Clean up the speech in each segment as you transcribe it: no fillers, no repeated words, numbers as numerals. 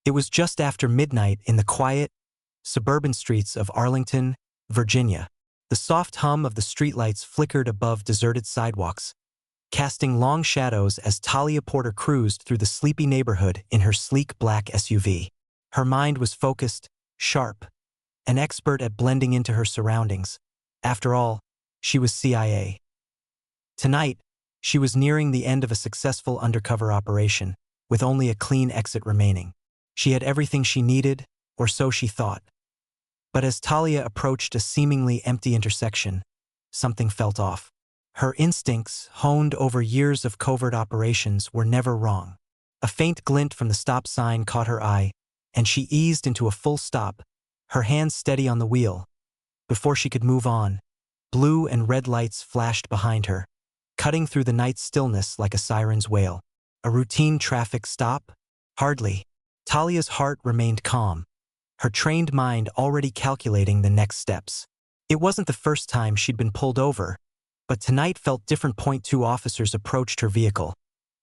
It was just after midnight in the quiet, suburban streets of Arlington, Virginia. The soft hum of the streetlights flickered above deserted sidewalks, casting long shadows as Talia Porter cruised through the sleepy neighborhood in her sleek black SUV. Her mind was focused, sharp, an expert at blending into her surroundings. After all, she was CIA. Tonight, she was nearing the end of a successful undercover operation, with only a clean exit remaining. She had everything she needed, or so she thought. But as Talia approached a seemingly empty intersection, something felt off. Her instincts, honed over years of covert operations, were never wrong. A faint glint from the stop sign caught her eye, and she eased into a full stop, her hands steady on the wheel. Before she could move on, blue and red lights flashed behind her, cutting through the night stillness like a siren's wail. A routine traffic stop? Hardly. Talia's heart remained calm, her trained mind already calculating the next steps. It wasn't the first time she'd been pulled over, but tonight felt different. Two officers approached her vehicle,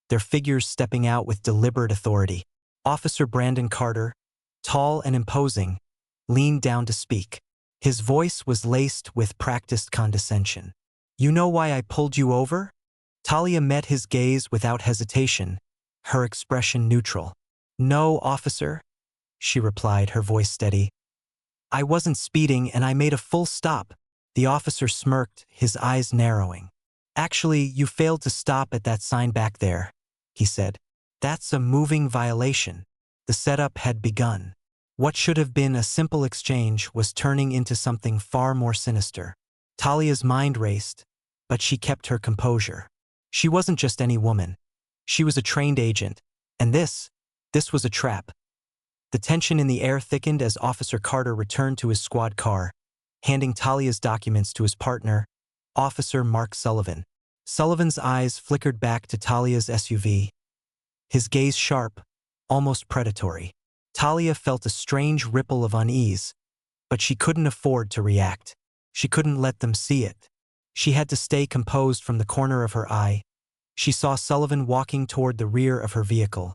their figures stepping out with deliberate authority. Officer Brandon Carter, tall and imposing, leaned down to speak. His voice was laced with practiced condescension. "You know why I pulled you over?" Talia met his gaze without hesitation, her expression neutral. "No, officer," she replied, her voice steady. "I wasn't speeding and I made a full stop." The officer smirked, his eyes narrowing. "Actually, you failed to stop at that sign back there," he said. "That's a moving violation." The setup had begun. What should have been a simple exchange was turning into something far more sinister. Talia's mind raced, but she kept her composure. She wasn't just any woman. She was a trained agent, and this was a trap. The tension in the air thickened as Officer Carter returned to his squad car, handing Talia's documents to his partner, Officer Mark Sullivan. Sullivan's eyes flickered back to Talia's SUV, his gaze sharp, almost predatory. Talia felt a strange ripple of unease, but she couldn't afford to react. She couldn't let them see it. She had to stay composed. From the corner of her eye, she saw Sullivan walking toward the rear of her vehicle,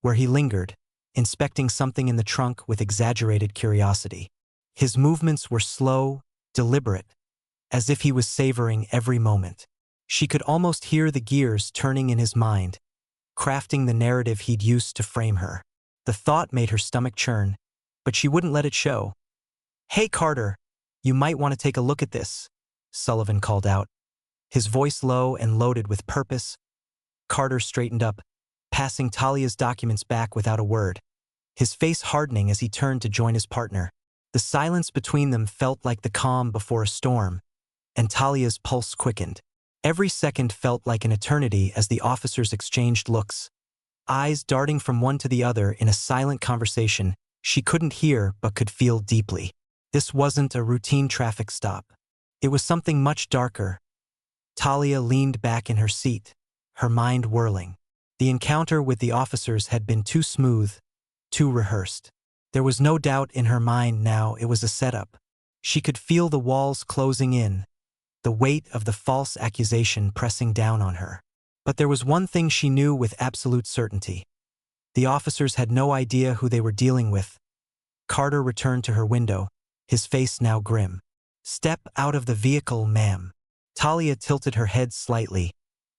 where he lingered, inspecting something in the trunk with exaggerated curiosity. His movements were slow, deliberate, as if he was savoring every moment. She could almost hear the gears turning in his mind, crafting the narrative he'd used to frame her. The thought made her stomach churn, but she wouldn't let it show. "Hey, Carter, you might want to take a look at this," Sullivan called out, his voice low and loaded with purpose. Carter straightened up, passing Talia's documents back without a word, his face hardening as he turned to join his partner. The silence between them felt like the calm before a storm, and Talia's pulse quickened. Every second felt like an eternity as the officers exchanged looks, eyes darting from one to the other in a silent conversation she couldn't hear but could feel deeply. This wasn't a routine traffic stop. It was something much darker. Talia leaned back in her seat, her mind whirling. The encounter with the officers had been too smooth, too rehearsed. There was no doubt in her mind now it was a setup. She could feel the walls closing in, the weight of the false accusation pressing down on her. But there was one thing she knew with absolute certainty. The officers had no idea who they were dealing with. Carter returned to her window, his face now grim. "Step out of the vehicle, ma'am." Talia tilted her head slightly,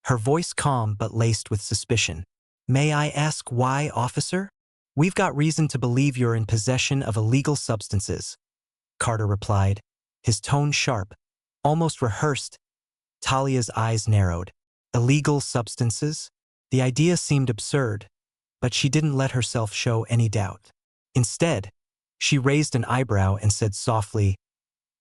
her voice calm but laced with suspicion. "May I ask why, officer?" "We've got reason to believe you're in possession of illegal substances," Carter replied, his tone sharp, almost rehearsed. Talia's eyes narrowed. Illegal substances? The idea seemed absurd, but she didn't let herself show any doubt. Instead, she raised an eyebrow and said softly,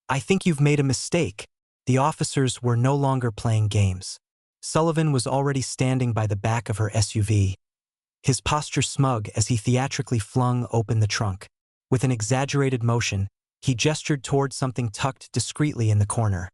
"I think you've made a mistake." The officers were no longer playing games. Sullivan was already standing by the back of her SUV, his posture smug as he theatrically flung open the trunk. With an exaggerated motion, he gestured toward something tucked discreetly in the corner.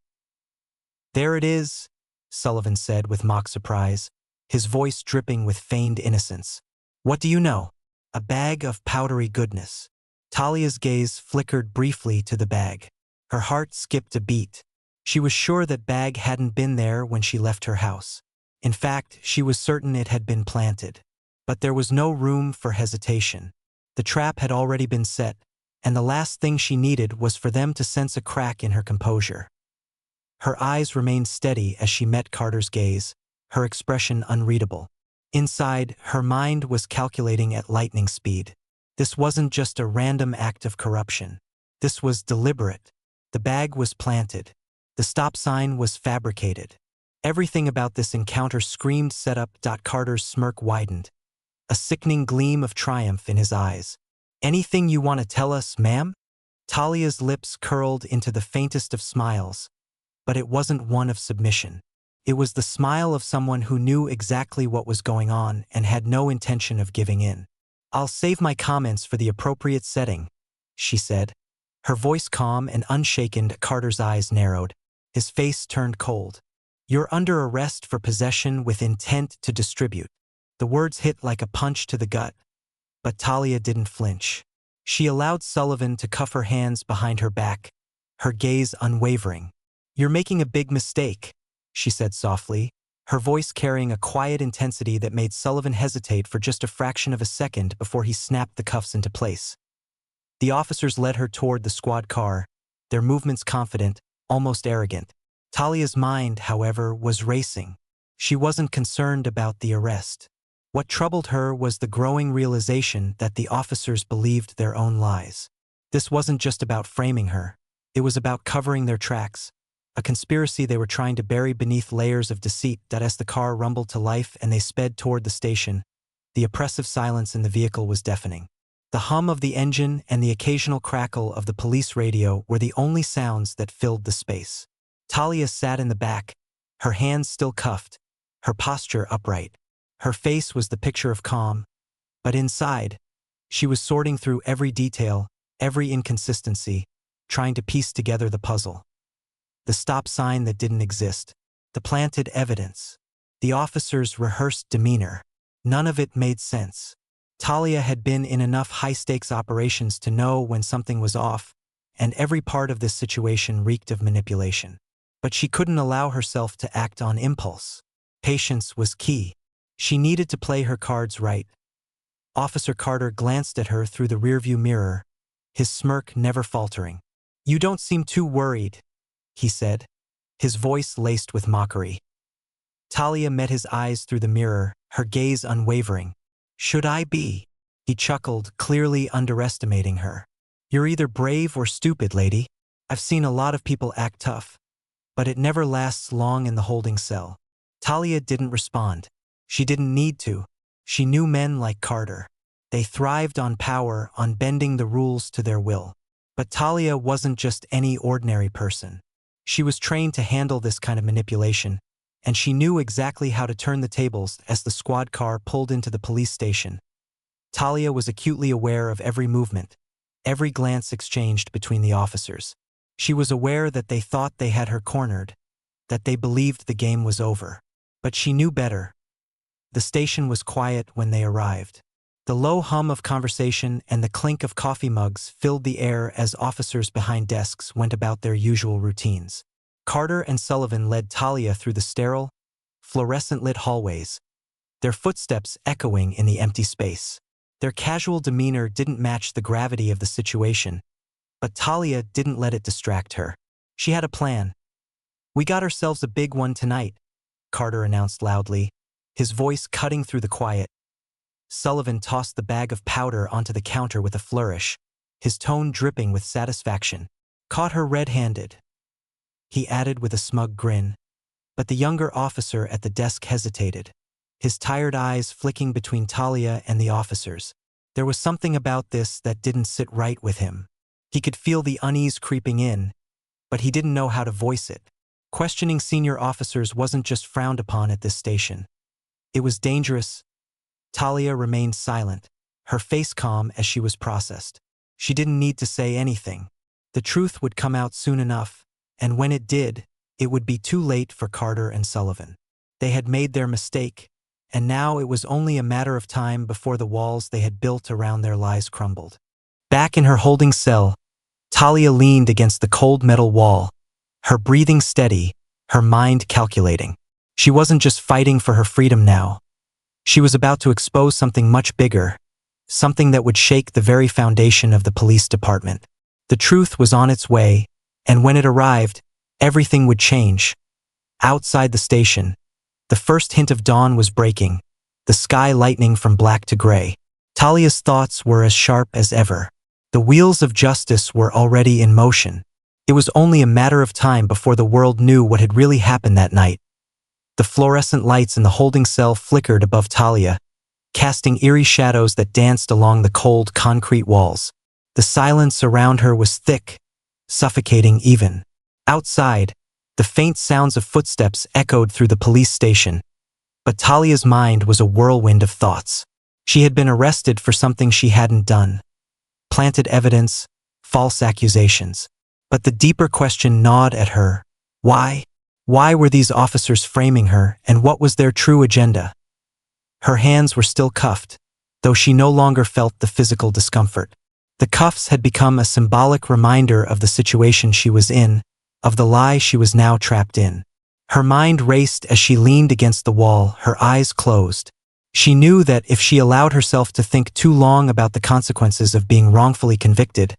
"There it is," Sullivan said with mock surprise, his voice dripping with feigned innocence. "What do you know?" "A bag of powdery goodness." Talia's gaze flickered briefly to the bag. Her heart skipped a beat. She was sure that bag hadn't been there when she left her house. In fact, she was certain it had been planted. But there was no room for hesitation. The trap had already been set, and the last thing she needed was for them to sense a crack in her composure. Her eyes remained steady as she met Carter's gaze, her expression unreadable. Inside, her mind was calculating at lightning speed. This wasn't just a random act of corruption. This was deliberate. The bag was planted. The stop sign was fabricated. Everything about this encounter screamed setup. Carter's smirk widened, a sickening gleam of triumph in his eyes. "Anything you want to tell us, ma'am?" Talia's lips curled into the faintest of smiles, but it wasn't one of submission. It was the smile of someone who knew exactly what was going on and had no intention of giving in. "I'll save my comments for the appropriate setting," she said. Her voice calm and unshaken. Carter's eyes narrowed. His face turned cold. "You're under arrest for possession with intent to distribute." The words hit like a punch to the gut, but Talia didn't flinch. She allowed Sullivan to cuff her hands behind her back, her gaze unwavering. "You're making a big mistake," she said softly, her voice carrying a quiet intensity that made Sullivan hesitate for just a fraction of a second before he snapped the cuffs into place. The officers led her toward the squad car, their movements confident, almost arrogant. Talia's mind, however, was racing. She wasn't concerned about the arrest. What troubled her was the growing realization that the officers believed their own lies. This wasn't just about framing her. It was about covering their tracks, a conspiracy they were trying to bury beneath layers of deceit. As the car rumbled to life and they sped toward the station, the oppressive silence in the vehicle was deafening. The hum of the engine and the occasional crackle of the police radio were the only sounds that filled the space. Talia sat in the back, her hands still cuffed, her posture upright. Her face was the picture of calm, but inside, she was sorting through every detail, every inconsistency, trying to piece together the puzzle. The stop sign that didn't exist, the planted evidence, the officer's rehearsed demeanor. None of it made sense. Talia had been in enough high-stakes operations to know when something was off, and every part of this situation reeked of manipulation. But she couldn't allow herself to act on impulse. Patience was key. She needed to play her cards right. Officer Carter glanced at her through the rearview mirror, his smirk never faltering. "You don't seem too worried," he said, his voice laced with mockery. Talia met his eyes through the mirror, her gaze unwavering. "Should I be?" He chuckled, clearly underestimating her. "You're either brave or stupid, lady. I've seen a lot of people act tough, but it never lasts long in the holding cell." Talia didn't respond. She didn't need to. She knew men like Carter. They thrived on power, on bending the rules to their will. But Talia wasn't just any ordinary person. She was trained to handle this kind of manipulation, and she knew exactly how to turn the tables as the squad car pulled into the police station. Talia was acutely aware of every movement, every glance exchanged between the officers. She was aware that they thought they had her cornered, that they believed the game was over. But she knew better. The station was quiet when they arrived. The low hum of conversation and the clink of coffee mugs filled the air as officers behind desks went about their usual routines. Carter and Sullivan led Talia through the sterile, fluorescent-lit hallways, their footsteps echoing in the empty space. Their casual demeanor didn't match the gravity of the situation, but Talia didn't let it distract her. She had a plan. "We got ourselves a big one tonight," Carter announced loudly, his voice cutting through the quiet. Sullivan tossed the bag of powder onto the counter with a flourish, his tone dripping with satisfaction. "Caught her red-handed," he added with a smug grin. But the younger officer at the desk hesitated, his tired eyes flicking between Talia and the officers. There was something about this that didn't sit right with him. He could feel the unease creeping in, but he didn't know how to voice it. Questioning senior officers wasn't just frowned upon at this station. It was dangerous. Talia remained silent, her face calm as she was processed. She didn't need to say anything. The truth would come out soon enough, and when it did, it would be too late for Carter and Sullivan. They had made their mistake, and now it was only a matter of time before the walls they had built around their lies crumbled. Back in her holding cell, Talia leaned against the cold metal wall, her breathing steady, her mind calculating. She wasn't just fighting for her freedom now. She was about to expose something much bigger, something that would shake the very foundation of the police department. The truth was on its way, and when it arrived, everything would change. Outside the station, the first hint of dawn was breaking, the sky lightening from black to gray. Talia's thoughts were as sharp as ever. The wheels of justice were already in motion. It was only a matter of time before the world knew what had really happened that night. The fluorescent lights in the holding cell flickered above Talia, casting eerie shadows that danced along the cold concrete walls. The silence around her was thick, suffocating even. Outside, the faint sounds of footsteps echoed through the police station. But Talia's mind was a whirlwind of thoughts. She had been arrested for something she hadn't done. Planted evidence, false accusations. But the deeper question gnawed at her. Why? Why were these officers framing her, and what was their true agenda? Her hands were still cuffed, though she no longer felt the physical discomfort. The cuffs had become a symbolic reminder of the situation she was in, of the lie she was now trapped in. Her mind raced as she leaned against the wall, her eyes closed. She knew that if she allowed herself to think too long about the consequences of being wrongfully convicted,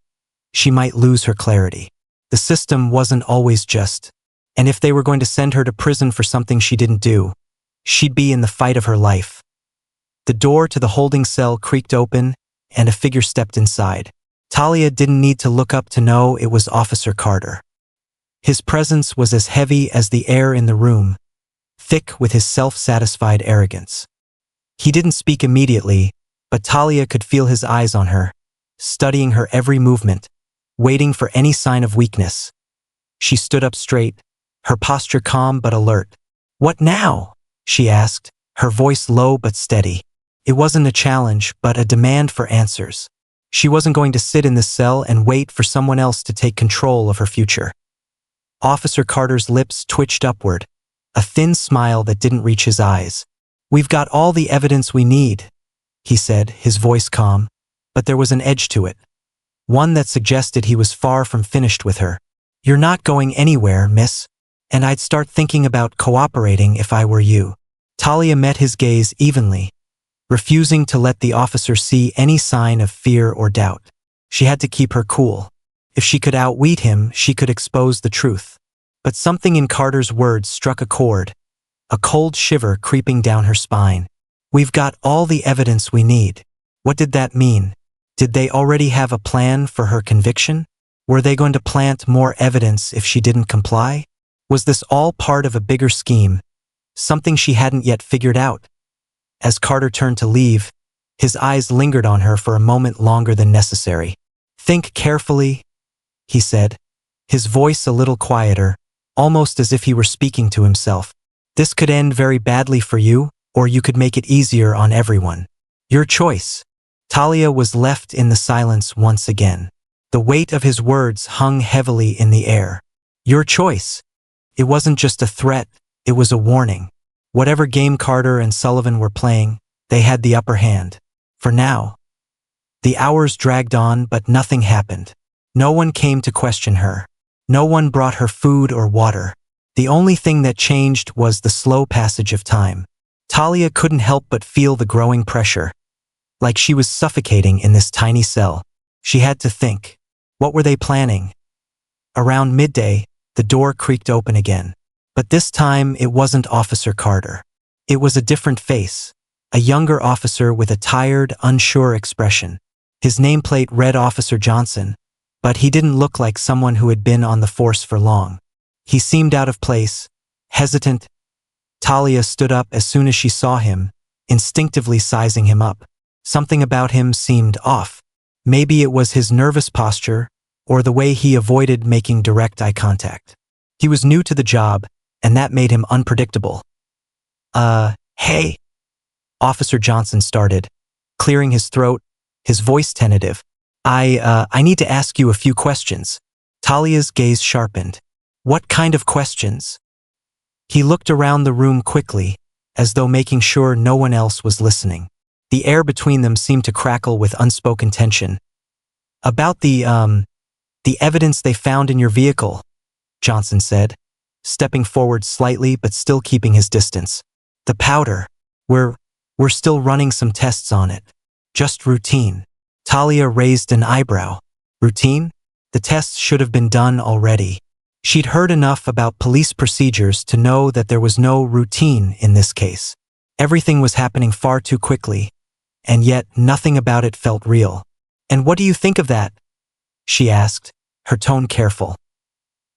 she might lose her clarity. The system wasn't always just, and if they were going to send her to prison for something she didn't do, she'd be in the fight of her life. The door to the holding cell creaked open, and a figure stepped inside. Talia didn't need to look up to know it was Officer Carter. His presence was as heavy as the air in the room, thick with his self-satisfied arrogance. He didn't speak immediately, but Talia could feel his eyes on her, studying her every movement, waiting for any sign of weakness. She stood up straight, her posture calm but alert. "What now?" she asked, her voice low but steady. It wasn't a challenge, but a demand for answers. She wasn't going to sit in this cell and wait for someone else to take control of her future. Officer Carter's lips twitched upward, a thin smile that didn't reach his eyes. "We've got all the evidence we need," he said, his voice calm, but there was an edge to it, one that suggested he was far from finished with her. "You're not going anywhere, miss, and I'd start thinking about cooperating if I were you." Talia met his gaze evenly, refusing to let the officer see any sign of fear or doubt. She had to keep her cool. If she could outwit him, she could expose the truth. But something in Carter's words struck a chord, a cold shiver creeping down her spine. "We've got all the evidence we need." What did that mean? Did they already have a plan for her conviction? Were they going to plant more evidence if she didn't comply? Was this all part of a bigger scheme, something she hadn't yet figured out? As Carter turned to leave, his eyes lingered on her for a moment longer than necessary. "Think carefully," he said, his voice a little quieter, almost as if he were speaking to himself. "This could end very badly for you, or you could make it easier on everyone. Your choice." Talia was left in the silence once again. The weight of his words hung heavily in the air. Your choice. It wasn't just a threat, it was a warning. Whatever game Carter and Sullivan were playing, they had the upper hand. For now. The hours dragged on, but nothing happened. No one came to question her. No one brought her food or water. The only thing that changed was the slow passage of time. Talia couldn't help but feel the growing pressure. Like she was suffocating in this tiny cell. She had to think. What were they planning? Around midday, the door creaked open again. But this time, it wasn't Officer Carter. It was a different face, a younger officer with a tired, unsure expression. His nameplate read Officer Johnson, but he didn't look like someone who had been on the force for long. He seemed out of place, hesitant. Talia stood up as soon as she saw him, instinctively sizing him up. Something about him seemed off. Maybe it was his nervous posture, or the way he avoided making direct eye contact. He was new to the job, and that made him unpredictable. Hey," Officer Johnson started, clearing his throat, his voice tentative. I need to ask you a few questions." Talia's gaze sharpened. "What kind of questions?" He looked around the room quickly, as though making sure no one else was listening. The air between them seemed to crackle with unspoken tension. "About the evidence they found in your vehicle," Johnson said, stepping forward slightly but still keeping his distance. "The powder. We're still running some tests on it." Just routine. Talia raised an eyebrow. Routine? The tests should have been done already. She'd heard enough about police procedures to know that there was no routine in this case. Everything was happening far too quickly, and yet nothing about it felt real. "And what do you think of that?" she asked, her tone careful.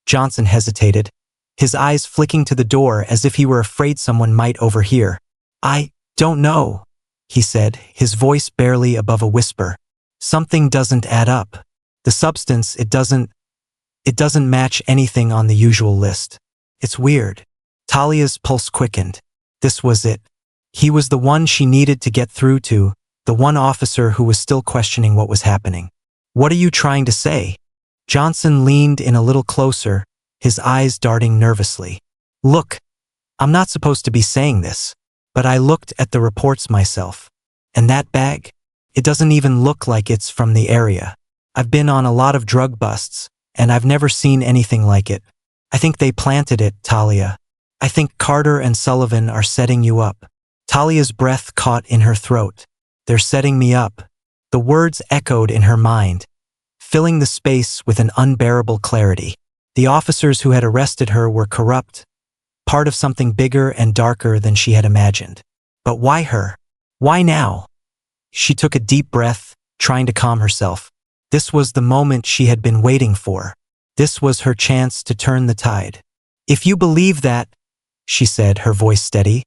Johnson hesitated, his eyes flicking to the door as if he were afraid someone might overhear. "I don't know," he said, his voice barely above a whisper. "Something doesn't add up. The substance, it doesn't match anything on the usual list. It's weird." Talia's pulse quickened. This was it. He was the one she needed to get through to, the one officer who was still questioning what was happening. "What are you trying to say?" Johnson leaned in a little closer, his eyes darting nervously. "Look, I'm not supposed to be saying this, but I looked at the reports myself. And that bag? It doesn't even look like it's from the area. I've been on a lot of drug busts, and I've never seen anything like it. I think they planted it, Talia. I think Carter and Sullivan are setting you up." Talia's breath caught in her throat. "They're setting me up." The words echoed in her mind, filling the space with an unbearable clarity. The officers who had arrested her were corrupt, part of something bigger and darker than she had imagined. But why her? Why now? She took a deep breath, trying to calm herself. This was the moment she had been waiting for. This was her chance to turn the tide. "If you believe that," she said, her voice steady,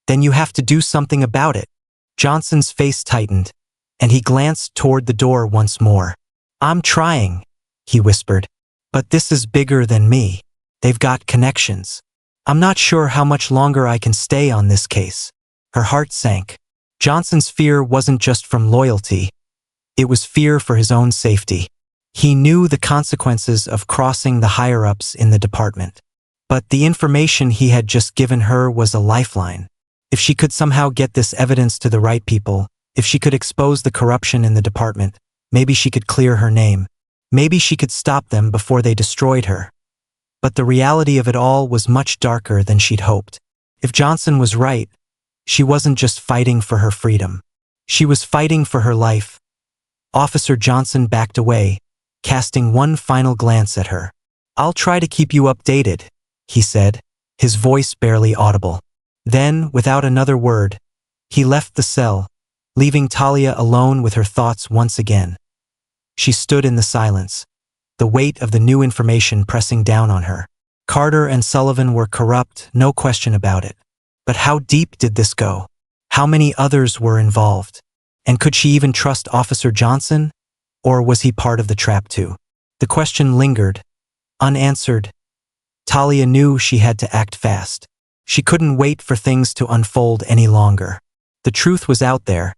"then you have to do something about it." Johnson's face tightened, and he glanced toward the door once more. "I'm trying," he whispered, "but this is bigger than me. They've got connections. I'm not sure how much longer I can stay on this case." Her heart sank. Johnson's fear wasn't just from loyalty. It was fear for his own safety. He knew the consequences of crossing the higher-ups in the department. But the information he had just given her was a lifeline. If she could somehow get this evidence to the right people, if she could expose the corruption in the department, maybe she could clear her name. Maybe she could stop them before they destroyed her. But the reality of it all was much darker than she'd hoped. If Johnson was right, she wasn't just fighting for her freedom. She was fighting for her life. Officer Johnson backed away, casting one final glance at her. "I'll try to keep you updated," he said, his voice barely audible. Then, without another word, he left the cell, leaving Talia alone with her thoughts once again. She stood in the silence, the weight of the new information pressing down on her. Carter and Sullivan were corrupt, no question about it. But how deep did this go? How many others were involved? And could she even trust Officer Johnson? Or was he part of the trap too? The question lingered, unanswered. Talia knew she had to act fast. She couldn't wait for things to unfold any longer. The truth was out there,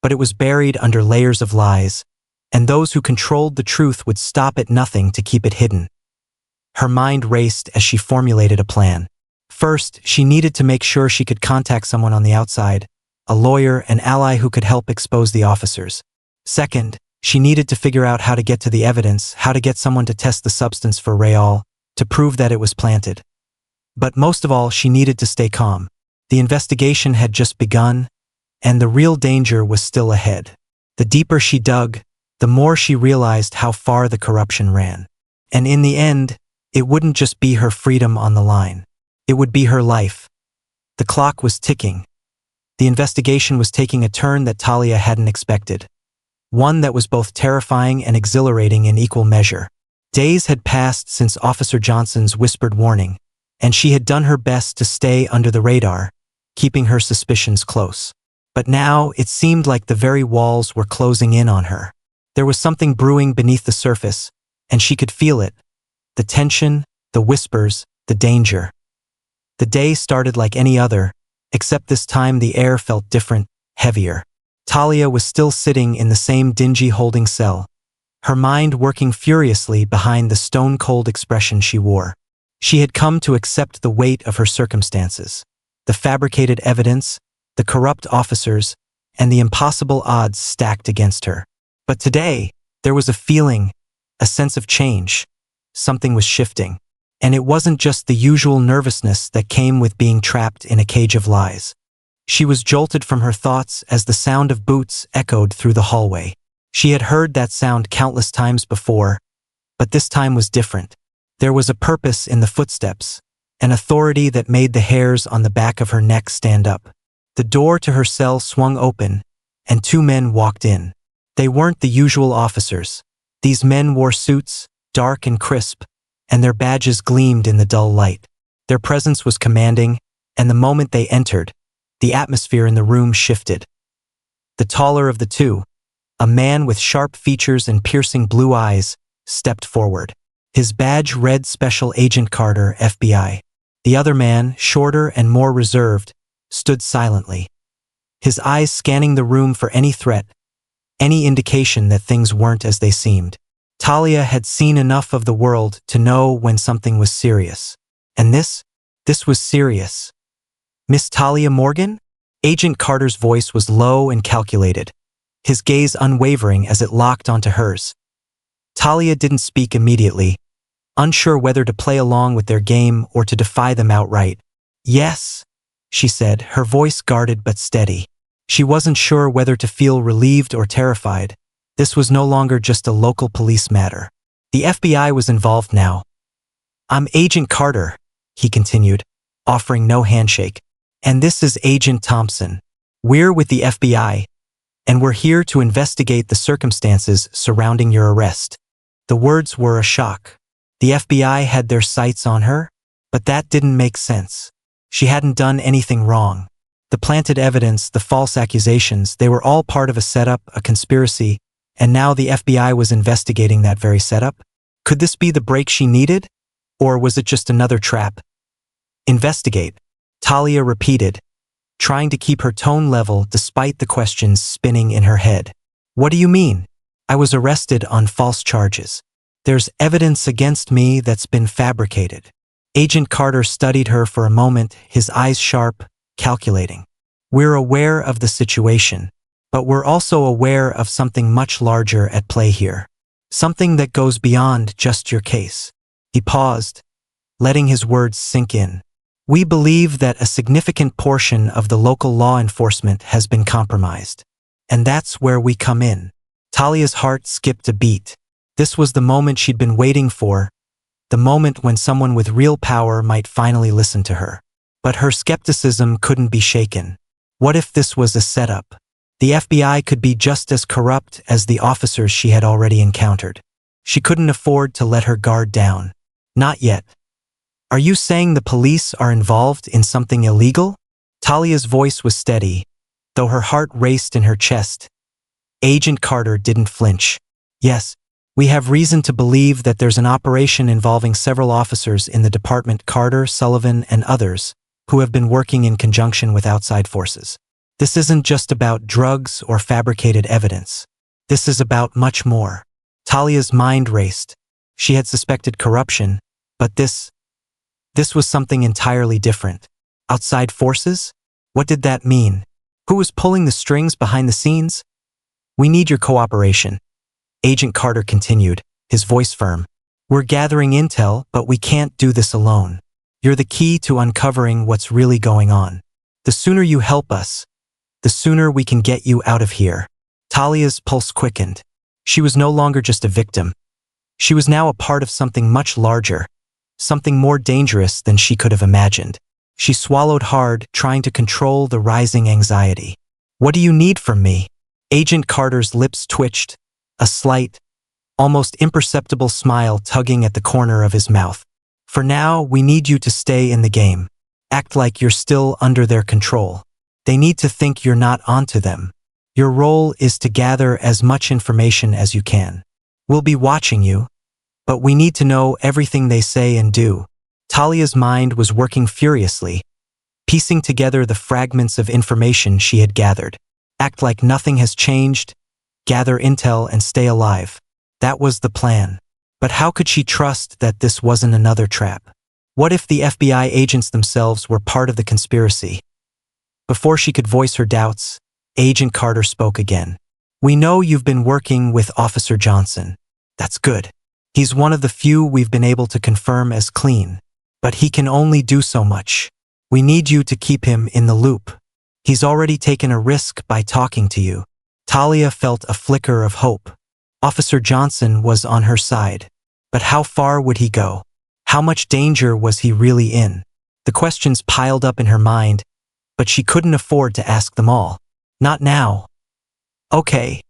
but it was buried under layers of lies, and those who controlled the truth would stop at nothing to keep it hidden. Her mind raced as she formulated a plan. First, she needed to make sure she could contact someone on the outside, a lawyer, an ally who could help expose the officers. Second, she needed to figure out how to get to the evidence, how to get someone to test the substance for Rayal, to prove that it was planted. But most of all, she needed to stay calm. The investigation had just begun, and the real danger was still ahead. The deeper she dug, the more she realized how far the corruption ran. And in the end, it wouldn't just be her freedom on the line. It would be her life. The clock was ticking. The investigation was taking a turn that Talia hadn't expected. One that was both terrifying and exhilarating in equal measure. Days had passed since Officer Johnson's whispered warning, and she had done her best to stay under the radar, keeping her suspicions close. But now it seemed like the very walls were closing in on her. There was something brewing beneath the surface, and she could feel it. The tension, the whispers, the danger. The day started like any other, except this time the air felt different, heavier. Talia was still sitting in the same dingy holding cell, her mind working furiously behind the stone-cold expression she wore. She had come to accept the weight of her circumstances, the fabricated evidence, the corrupt officers, and the impossible odds stacked against her. But today, there was a feeling, a sense of change. Something was shifting. And it wasn't just the usual nervousness that came with being trapped in a cage of lies. She was jolted from her thoughts as the sound of boots echoed through the hallway. She had heard that sound countless times before, but this time was different. There was a purpose in the footsteps, an authority that made the hairs on the back of her neck stand up. The door to her cell swung open, and two men walked in. They weren't the usual officers. These men wore suits, dark and crisp, and their badges gleamed in the dull light. Their presence was commanding, and the moment they entered, the atmosphere in the room shifted. The taller of the two, a man with sharp features and piercing blue eyes, stepped forward. His badge read Special Agent Carter, FBI. The other man, shorter and more reserved, stood silently, his eyes scanning the room for any threat, any indication that things weren't as they seemed. Talia had seen enough of the world to know when something was serious. And this was serious. Miss Talia Morgan? Agent Carter's voice was low and calculated, his gaze unwavering as it locked onto hers. Talia didn't speak immediately, unsure whether to play along with their game or to defy them outright. "Yes," she said, her voice guarded but steady. She wasn't sure whether to feel relieved or terrified. This was no longer just a local police matter. The FBI was involved now. "I'm Agent Carter," he continued, offering no handshake. "And this is Agent Thompson. We're with the FBI, and we're here to investigate the circumstances surrounding your arrest." The words were a shock. The FBI had their sights on her, but that didn't make sense. She hadn't done anything wrong. The planted evidence, the false accusations, they were all part of a setup, a conspiracy, and now the FBI was investigating that very setup. Could this be the break she needed? Or was it just another trap? "Investigate," Talia repeated, trying to keep her tone level despite the questions spinning in her head. "What do you mean? I was arrested on false charges. There's evidence against me that's been fabricated." Agent Carter studied her for a moment, his eyes sharp, calculating. "We're aware of the situation, but we're also aware of something much larger at play here. Something that goes beyond just your case." He paused, letting his words sink in. "We believe that a significant portion of the local law enforcement has been compromised. And that's where we come in." Talia's heart skipped a beat. This was the moment she'd been waiting for, the moment when someone with real power might finally listen to her. But her skepticism couldn't be shaken. What if this was a setup? The FBI could be just as corrupt as the officers she had already encountered. She couldn't afford to let her guard down. "Not yet. Are you saying the police are involved in something illegal?" Talia's voice was steady, though her heart raced in her chest. Agent Carter didn't flinch. "Yes, we have reason to believe that there's an operation involving several officers in the department, Carter, Sullivan, and others, who have been working in conjunction with outside forces. This isn't just about drugs or fabricated evidence. This is about much more." Talia's mind raced. She had suspected corruption, but this was something entirely different. Outside forces? What did that mean? Who was pulling the strings behind the scenes? "We need your cooperation," Agent Carter continued, his voice firm. "We're gathering intel, but we can't do this alone. You're the key to uncovering what's really going on. The sooner you help us, the sooner we can get you out of here." Talia's pulse quickened. She was no longer just a victim. She was now a part of something much larger, something more dangerous than she could have imagined. She swallowed hard, trying to control the rising anxiety. "What do you need from me?" Agent Carter's lips twitched, a slight, almost imperceptible smile tugging at the corner of his mouth. "For now, we need you to stay in the game. Act like you're still under their control. They need to think you're not onto them. Your role is to gather as much information as you can. We'll be watching you, but we need to know everything they say and do." Talia's mind was working furiously, piecing together the fragments of information she had gathered. Act like nothing has changed, gather intel and stay alive. That was the plan. But how could she trust that this wasn't another trap? What if the FBI agents themselves were part of the conspiracy? Before she could voice her doubts, Agent Carter spoke again. "We know you've been working with Officer Johnson. That's good. He's one of the few we've been able to confirm as clean. But he can only do so much. We need you to keep him in the loop." He's already taken a risk by talking to you. Talia felt a flicker of hope. Officer Johnson was on her side. But how far would he go? How much danger was he really in? The questions piled up in her mind, but she couldn't afford to ask them all. Not now. Okay,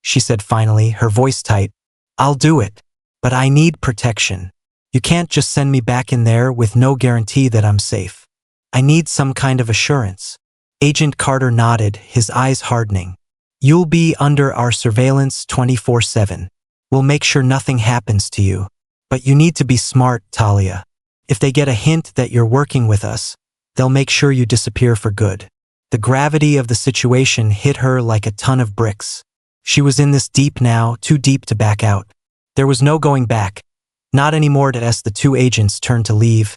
she said finally, her voice tight. I'll do it. But I need protection. You can't just send me back in there with no guarantee that I'm safe. I need some kind of assurance. Agent Carter nodded, his eyes hardening. You'll be under our surveillance 24/7. We'll make sure nothing happens to you. But you need to be smart, Talia. If they get a hint that you're working with us, they'll make sure you disappear for good. The gravity of the situation hit her like a ton of bricks. She was in this deep now, too deep to back out. There was no going back. Not anymore. As the two agents turned to leave,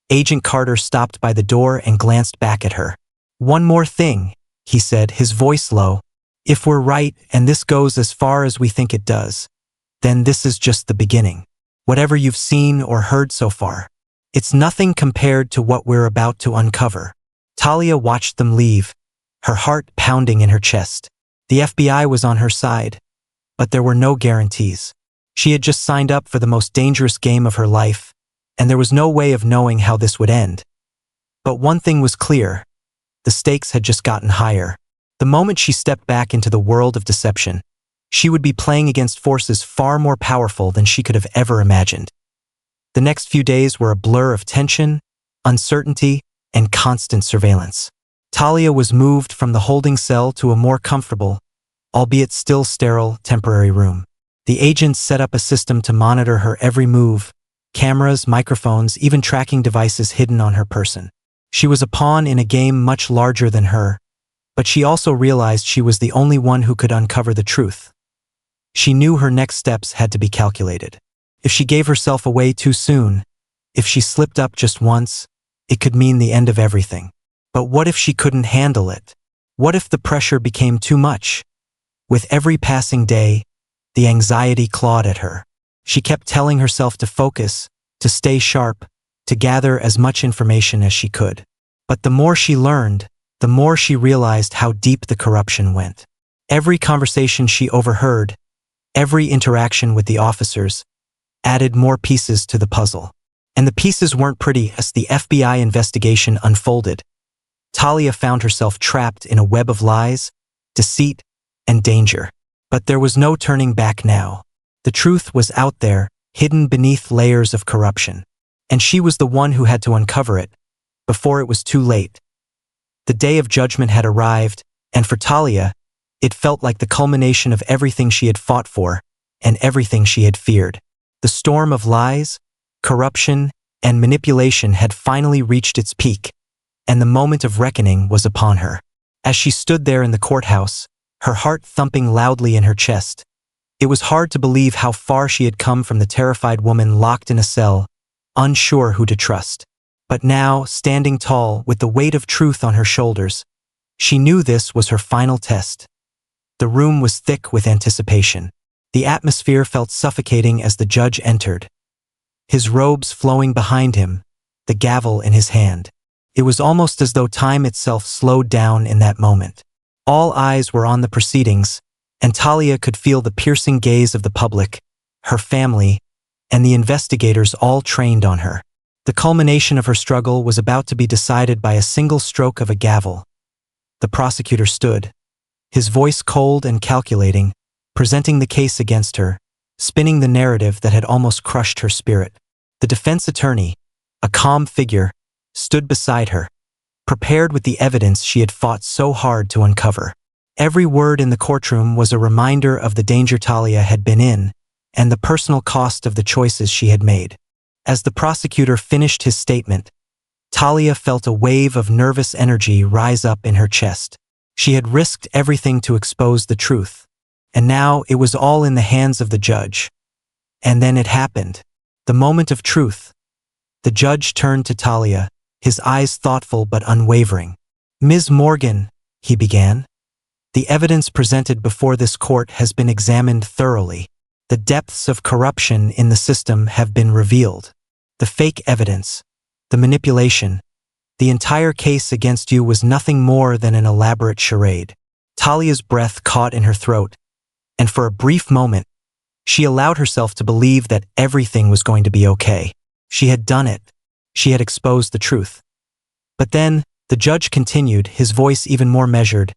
Agent Carter stopped by the door and glanced back at her. One more thing, he said, his voice low. If we're right and this goes as far as we think it does, then this is just the beginning. Whatever you've seen or heard so far, it's nothing compared to what we're about to uncover. Talia watched them leave, her heart pounding in her chest. The FBI was on her side, but there were no guarantees. She had just signed up for the most dangerous game of her life, and there was no way of knowing how this would end. But one thing was clear. The stakes had just gotten higher. The moment she stepped back into the world of deception, she would be playing against forces far more powerful than she could have ever imagined. The next few days were a blur of tension, uncertainty, and constant surveillance. Talia was moved from the holding cell to a more comfortable, albeit still sterile, temporary room. The agents set up a system to monitor her every move, cameras, microphones, even tracking devices hidden on her person. She was a pawn in a game much larger than her, but she also realized she was the only one who could uncover the truth. She knew her next steps had to be calculated. If she gave herself away too soon, if she slipped up just once, it could mean the end of everything. But what if she couldn't handle it? What if the pressure became too much? With every passing day, the anxiety clawed at her. She kept telling herself to focus, to stay sharp, to gather as much information as she could. But the more she learned, the more she realized how deep the corruption went. Every conversation she overheard, every interaction with the officers, added more pieces to the puzzle. And the pieces weren't pretty. As the FBI investigation unfolded, Talia found herself trapped in a web of lies, deceit, and danger. But there was no turning back now. The truth was out there, hidden beneath layers of corruption. And she was the one who had to uncover it, before it was too late. The day of judgment had arrived, and for Talia, it felt like the culmination of everything she had fought for, and everything she had feared. The storm of lies, corruption, and manipulation had finally reached its peak, and the moment of reckoning was upon her. As she stood there in the courthouse, her heart thumping loudly in her chest, it was hard to believe how far she had come from the terrified woman locked in a cell, unsure who to trust. But now, standing tall, with the weight of truth on her shoulders, she knew this was her final test. The room was thick with anticipation. The atmosphere felt suffocating as the judge entered, his robes flowing behind him, the gavel in his hand. It was almost as though time itself slowed down in that moment. All eyes were on the proceedings, and Talia could feel the piercing gaze of the public, her family, and the investigators all trained on her. The culmination of her struggle was about to be decided by a single stroke of a gavel. The prosecutor stood, his voice cold and calculating, presenting the case against her, spinning the narrative that had almost crushed her spirit. The defense attorney, a calm figure, stood beside her, prepared with the evidence she had fought so hard to uncover. Every word in the courtroom was a reminder of the danger Talia had been in, and the personal cost of the choices she had made. As the prosecutor finished his statement, Talia felt a wave of nervous energy rise up in her chest. She had risked everything to expose the truth, and now it was all in the hands of the judge. And then it happened. The moment of truth. The judge turned to Talia, his eyes thoughtful but unwavering. "Ms. Morgan," he began, "the evidence presented before this court has been examined thoroughly. The depths of corruption in the system have been revealed. The fake evidence, the manipulation, The entire case against you was nothing more than an elaborate charade. Talia's breath caught in her throat, and for a brief moment, she allowed herself to believe that everything was going to be okay. She had done it. She had exposed the truth. But then, the judge continued, his voice even more measured.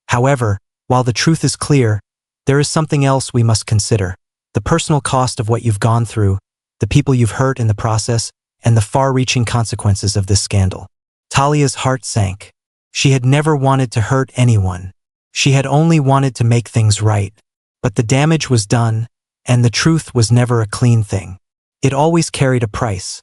However, while the truth is clear, there is something else we must consider. The personal cost of what you've gone through, the people you've hurt in the process, and the far-reaching consequences of this scandal. Talia's heart sank. She had never wanted to hurt anyone. She had only wanted to make things right. But the damage was done, and the truth was never a clean thing. It always carried a price.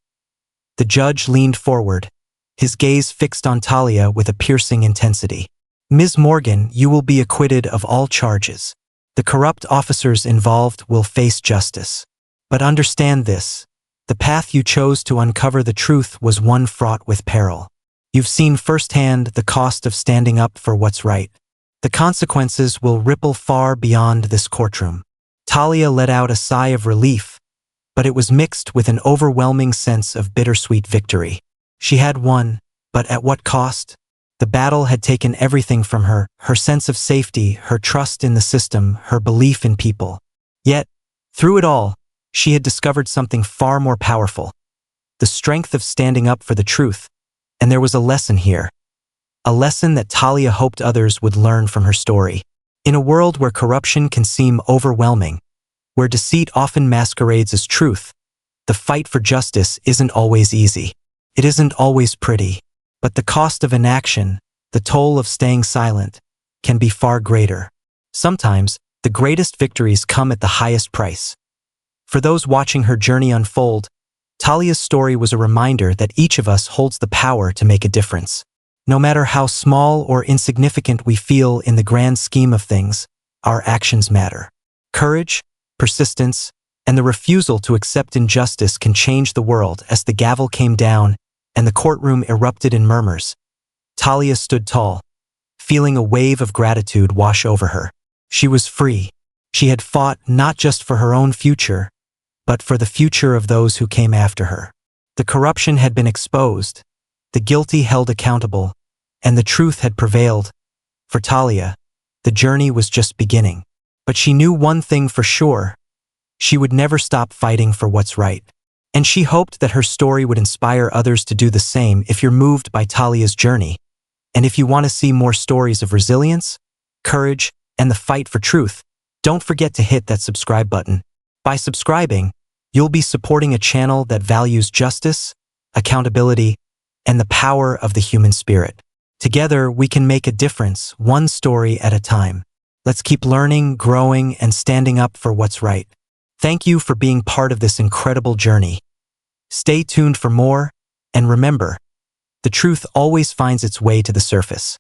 The judge leaned forward, his gaze fixed on Talia with a piercing intensity. Ms. Morgan, you will be acquitted of all charges. The corrupt officers involved will face justice. But understand this, the path you chose to uncover the truth was one fraught with peril. You've seen firsthand the cost of standing up for what's right. The consequences will ripple far beyond this courtroom. Talia let out a sigh of relief, but it was mixed with an overwhelming sense of bittersweet victory. She had won, but at what cost? The battle had taken everything from her, her sense of safety, her trust in the system, her belief in people. Yet, through it all, she had discovered something far more powerful. The strength of standing up for the truth. And there was a lesson here. A lesson that Talia hoped others would learn from her story. In a world where corruption can seem overwhelming, where deceit often masquerades as truth, the fight for justice isn't always easy. It isn't always pretty. But the cost of inaction, the toll of staying silent, can be far greater. Sometimes, the greatest victories come at the highest price. For those watching her journey unfold, Talia's story was a reminder that each of us holds the power to make a difference. No matter how small or insignificant we feel in the grand scheme of things, our actions matter. Courage, persistence, and the refusal to accept injustice can change the world. As the gavel came down and the courtroom erupted in murmurs, Talia stood tall, feeling a wave of gratitude wash over her. She was free. She had fought not just for her own future, but for the future of those who came after her. The corruption had been exposed, the guilty held accountable, and the truth had prevailed. For Talia, the journey was just beginning. But she knew one thing for sure. She would never stop fighting for what's right. And she hoped that her story would inspire others to do the same. If you're moved by Talia's journey, and if you want to see more stories of resilience, courage, and the fight for truth, don't forget to hit that subscribe button. By subscribing, you'll be supporting a channel that values justice, accountability, and the power of the human spirit. Together, we can make a difference, one story at a time. Let's keep learning, growing, and standing up for what's right. Thank you for being part of this incredible journey. Stay tuned for more, and remember, the truth always finds its way to the surface.